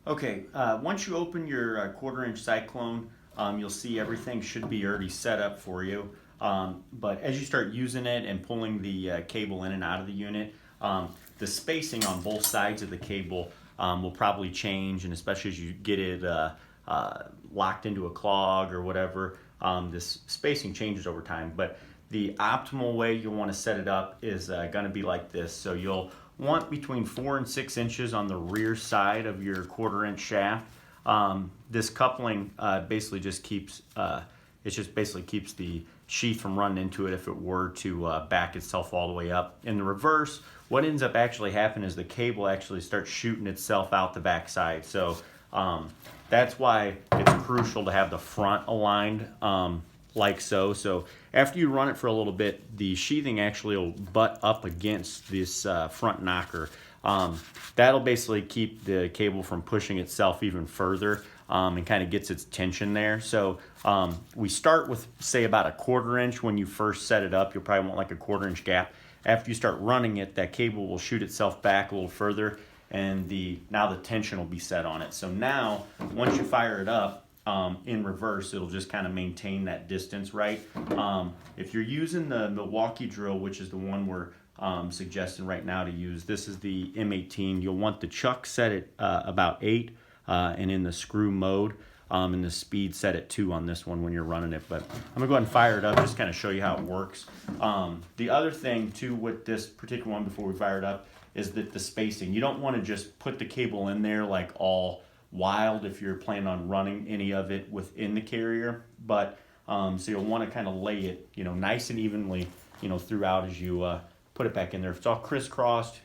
Okay, once you open your quarter-inch Cyclone, you'll see everything should be already set up for you. But as you start using it and pulling the cable in and out of the unit, the spacing on both sides of the cable will probably change, and especially as you get it locked into a clog or whatever, this spacing changes over time. But the optimal way you'll want to set it up is going to be like this. So you'll want between 4 and 6 inches on the rear side of your quarter-inch shaft. This coupling basically just keeps basically keeps the sheath from running into it if it were to back itself all the way up. In the reverse, what ends up actually happening is the cable actually starts shooting itself out the back side. So that's why it's crucial to have the front aligned like so. So after you run it for a little bit, the sheathing actually will butt up against this front knocker. That'll basically keep the cable from pushing itself even further and kind of gets its tension there. So we start with, say, about a 1/4 inch when you first set it up. You'll probably want like a 1/4 inch gap. After you start running it, that cable will shoot itself back a little further, and now the tension will be set on it. So now, once you fire it up, in reverse, it'll just kind of maintain that distance right. If you're using the Milwaukee drill, which is the one we're suggesting right now to use, this is the M18. You'll want the chuck set at about 8 and in the screw mode, and the speed set at 2 on this one when you're running it. But I'm gonna go ahead and fire it up, just kind of show you how it works. The other thing too with this particular one before we fire it up is that the spacing. You don't want to just put the cable in there like all wild if you're planning on running any of it within the carrier, but so you'll want to kind of lay it, nice and evenly, throughout as you put it back in there. If it's all crisscrossed,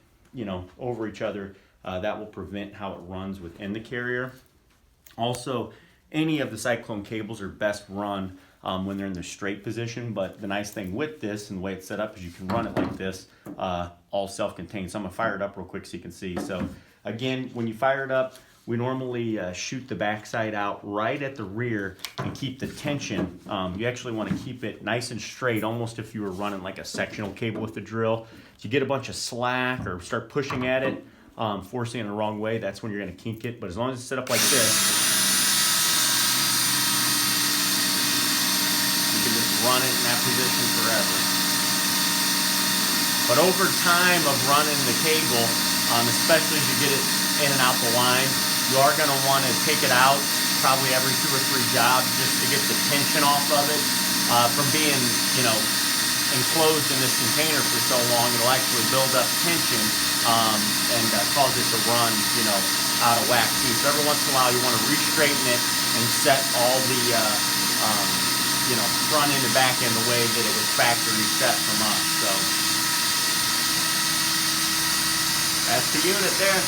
over each other, that will prevent how it runs within the carrier. Also, any of the Cyclone cables are best run when they're in the straight position, but the nice thing with this and the way it's set up is you can run it like this, all self-contained. So I'm gonna fire it up real quick so you can see. So again, when you fire it up, we normally shoot the backside out right at the rear and keep the tension. You actually want to keep it nice and straight, almost if you were running like a sectional cable with the drill. If you get a bunch of slack or start pushing at it, forcing it in the wrong way, that's when you're going to kink it. But as long as it's set up like this, you can just run it in that position forever. But over time of running the cable, especially as you get it in and out the line, you are going to want to take it out probably every 2 or 3 jobs just to get the tension off of it. From being, enclosed in this container for so long, it'll actually build up tension and cause it to run, out of whack too. So every once in a while you want to re-straighten it and set all the, front end and back end the way that it was factory set from us. So that's the unit there.